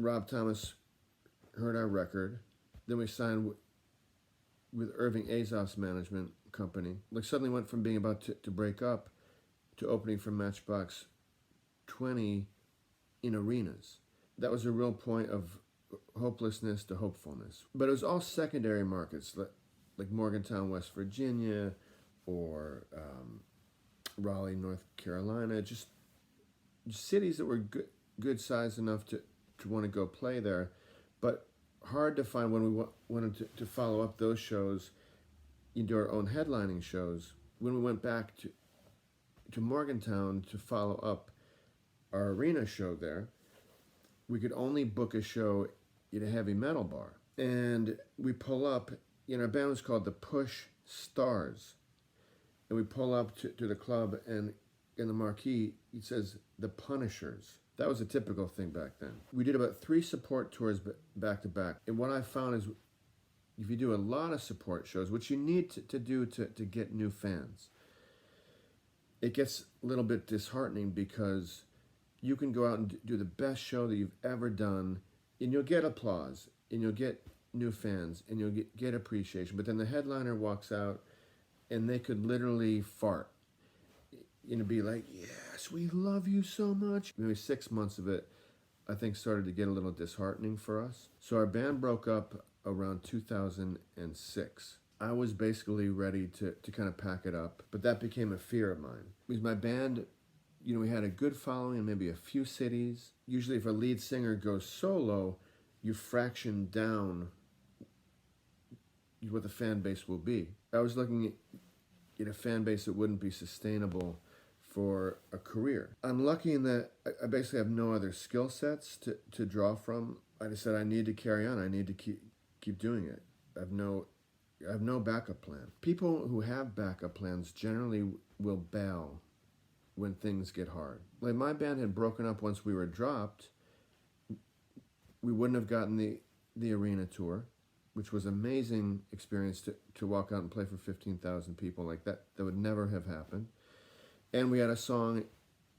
Rob Thomas heard our record. Then we signed with Irving Azoff's management company. Like suddenly went from being about to break up to opening for Matchbox 20 in arenas. That was a real point of hopelessness to hopefulness. But it was all secondary markets, like Morgantown, West Virginia, or Raleigh, North Carolina, just cities that were good size enough to want to go play there, but hard to find when we wanted to follow up those shows into our own headlining shows. When we went back to Morgantown to follow up our arena show there, we could only book a show at a heavy metal bar. And we pull up, our band was called the Push Stars. And we pull up to the club, and in the marquee, it says the Punishers. That was a typical thing back then. We did about 3 support tours back to back. And what I found is if you do a lot of support shows, which you need to do to get new fans, it gets a little bit disheartening because you can go out and do the best show that you've ever done, and you'll get applause, and you'll get new fans, and you'll get appreciation. But then the headliner walks out, and they could literally fart. Be like, yes, we love you so much. Maybe 6 months of it, I think, started to get a little disheartening for us. So our band broke up around 2006. I was basically ready to kind of pack it up, but that became a fear of mine. Because my band, we had a good following in maybe a few cities. Usually if a lead singer goes solo, you fraction down what the fan base will be. I was looking at a fan base that wouldn't be sustainable for a career. I'm lucky in that I basically have no other skill sets to draw from. I just said I need to carry on. I need to keep doing it. I have no backup plan. People who have backup plans generally will bail when things get hard. Like my band had broken up once we were dropped. We wouldn't have gotten the arena tour, which was an amazing experience to walk out and play for 15,000 people like that. That would never have happened. And we had a song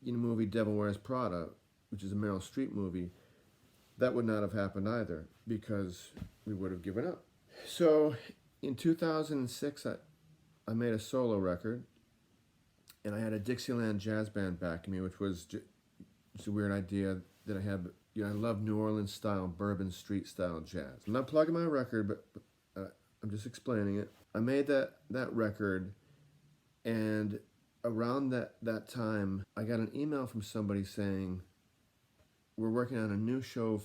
in the movie Devil Wears Prada, which is a Meryl Streep movie. That would not have happened either because we would have given up. So in 2006, I made a solo record, and I had a Dixieland jazz band backing me, which was just a weird idea that I had. I love New Orleans style, Bourbon Street style jazz. I'm not plugging my record, but I'm just explaining it. I made that record, and around that time, I got an email from somebody saying, we're working on a new show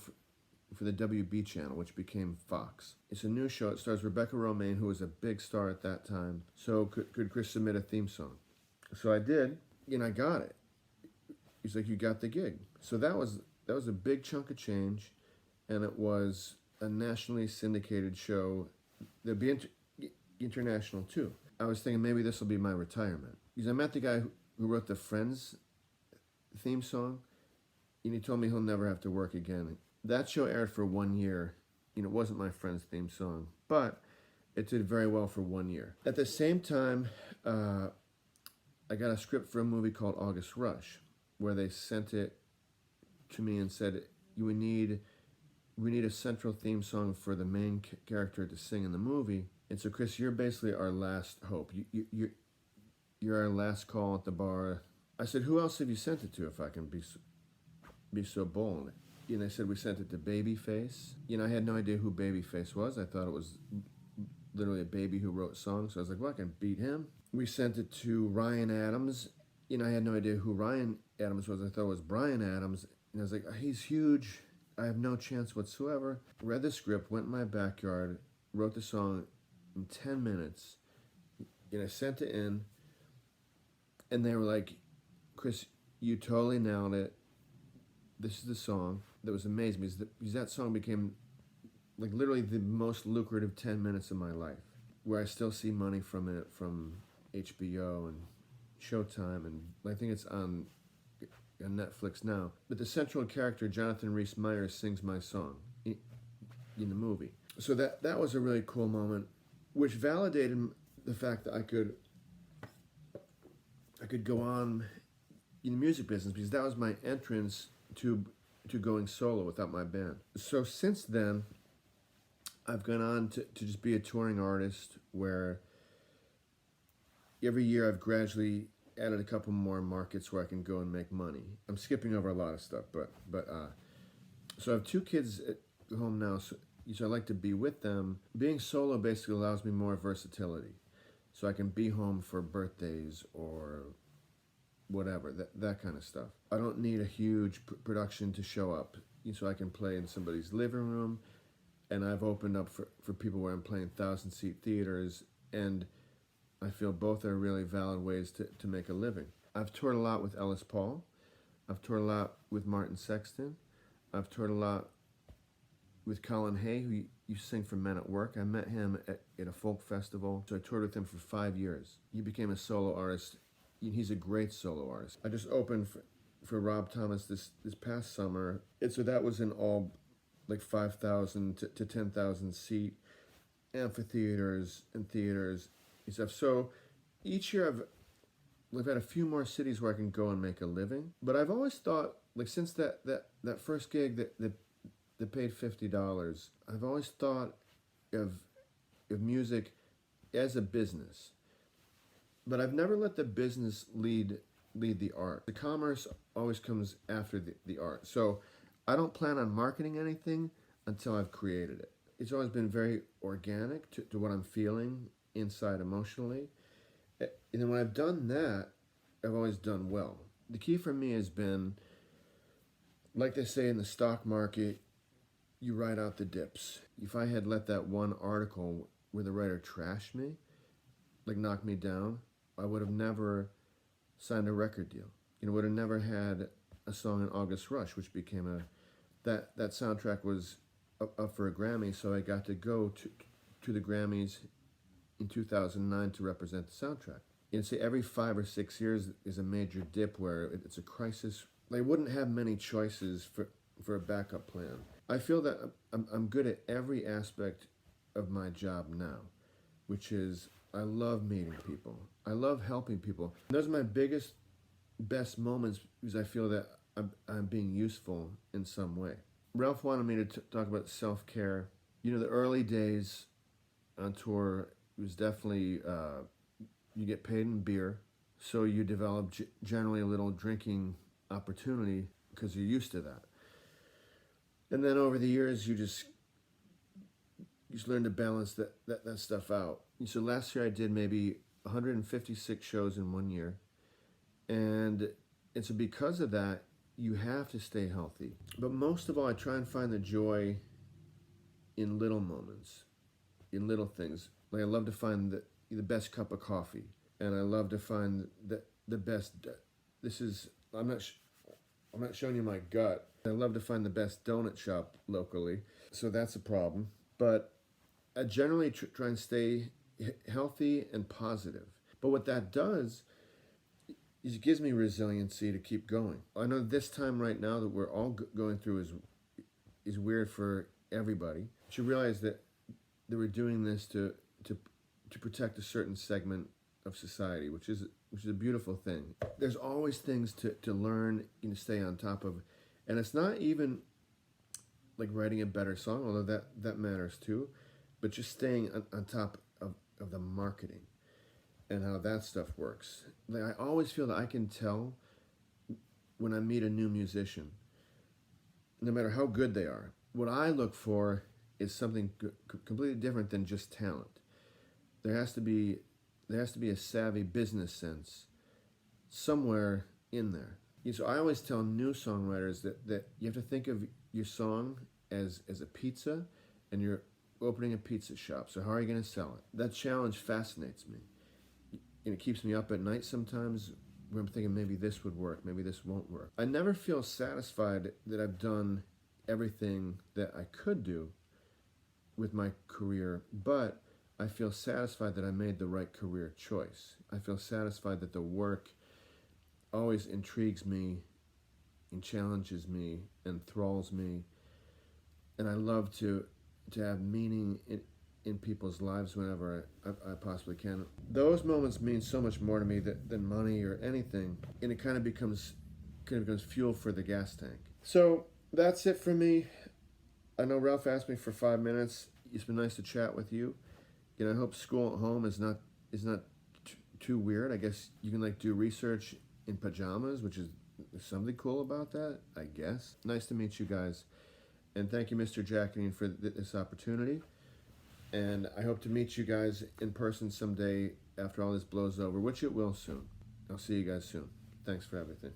for the WB channel, which became Fox. It's a new show. It stars Rebecca Romaine, who was a big star at that time. So could Chris submit a theme song? So I did, and I got it. He's like, you got the gig. So that was a big chunk of change, and it was a nationally syndicated show. There'd be international too. I was thinking maybe this will be my retirement. Because I met the guy who wrote the Friends theme song, and he told me he'll never have to work again. That show aired for 1 year. It wasn't my Friends theme song, but it did very well for 1 year. At the same time, I got a script for a movie called August Rush, where they sent it to me and said, we need a central theme song for the main character to sing in the movie. And so, Chris, you're basically our last hope. You're our last call at the bar. I said, who else have you sent it to, if I can be so bold? And they said, we sent it to Babyface. I had no idea who Babyface was. I thought it was literally a baby who wrote songs. So I was like, well, I can beat him. We sent it to Ryan Adams. I had no idea who Ryan Adams was. I thought it was Brian Adams. And I was like, he's huge. I have no chance whatsoever. Read the script, went in my backyard, wrote the song in 10 minutes. And I sent it in. And they were like, Chris, you totally nailed it. This is the song. That was amazing because that song became like literally the most lucrative 10 minutes of my life, where I still see money from it from HBO and Showtime, and I think it's on Netflix now. But the central character, Jonathan Rhys Meyers, sings my song in the movie. So that was a really cool moment, which validated the fact that I could go on in the music business, because that was my entrance to to going solo without my band. So since then, I've gone on to just be a touring artist where every year I've gradually added a couple more markets where I can go and make money. I'm skipping over a lot of stuff, but so I have 2 kids at home now, so I like to be with them. Being solo basically allows me more versatility. So I can be home for birthdays or whatever, that kind of stuff. I don't need a huge production to show up, so I can play in somebody's living room. And I've opened up for people where I'm playing 1,000-seat theaters, and I feel both are really valid ways to make a living. I've toured a lot with Ellis Paul. I've toured a lot with Martin Sexton. I've toured a lot with Colin Hay, who used to sing for Men at Work. I met him at a folk festival, so I toured with him for 5 years. He became a solo artist. He's a great solo artist. I just opened for Rob Thomas this past summer. So that was in all like 5,000 to 10,000 seat amphitheaters and theaters and stuff. So each year I've had a few more cities where I can go and make a living. But I've always thought, like since that first gig that paid $50, I've always thought of music as a business. But I've never let the business lead the art. The commerce always comes after the art. So I don't plan on marketing anything until I've created it. It's always been very organic to what I'm feeling inside emotionally. And then when I've done that, I've always done well. The key for me has been, like they say in the stock market, you ride out the dips. If I had let that one article where the writer trashed me, like knocked me down, I would have never signed a record deal. Would have never had a song in August Rush, which became that soundtrack was up for a Grammy, so I got to go to the Grammys in 2009 to represent the soundtrack. Say every 5 or 6 years is a major dip where it's a crisis. They wouldn't have many choices for a backup plan. I feel that I'm good at every aspect of my job now, which is I love meeting people. I love helping people. Those are my best moments because I feel that I'm being useful in some way. Ralph wanted me to talk about self-care. The early days on tour, it was definitely, you get paid in beer, so you develop generally a little drinking opportunity because you're used to that. And then over the years, you just learn to balance that stuff out. So last year I did maybe 156 shows in 1 year. And so because of that, you have to stay healthy. But most of all, I try and find the joy in little moments, in little things. Like I love to find the best cup of coffee. And I love to find the best, I'm not showing you my gut. I love to find the best donut shop locally. So that's a problem. But I generally try and stay healthy and positive. But what that does is it gives me resiliency to keep going. I know this time right now that we're all going through is weird for everybody. But you realize that we're doing this to protect a certain segment of society, which is a beautiful thing. There's always things to learn and to stay on top of. And it's not even like writing a better song, although that matters too, but just staying on top of the marketing and how that stuff works. Like I always feel that I can tell when I meet a new musician, no matter how good they are. What I look for is something completely different than just talent. There has to be a savvy business sense somewhere in there. So I always tell new songwriters that you have to think of your song as a pizza, and you're opening a pizza shop. So how are you going to sell it? That challenge fascinates me. And it keeps me up at night sometimes when I'm thinking maybe this would work, maybe this won't work. I never feel satisfied that I've done everything that I could do with my career, but I feel satisfied that I made the right career choice. I feel satisfied that the work always intrigues me and challenges me, enthralls me, and I love to have meaning in people's lives whenever I possibly can. Those moments mean so much more to me than money or anything, and it kind of becomes fuel for the gas tank. So that's it for me. I know Ralph asked me for 5 minutes. It's been nice to chat with you. I hope school at home is not too weird. I guess you can do research in pajamas, which is something cool about that, I guess. Nice to meet you guys. And thank you, Mr. Jacqueline, for this opportunity. And I hope to meet you guys in person someday after all this blows over, which it will soon. I'll see you guys soon. Thanks for everything.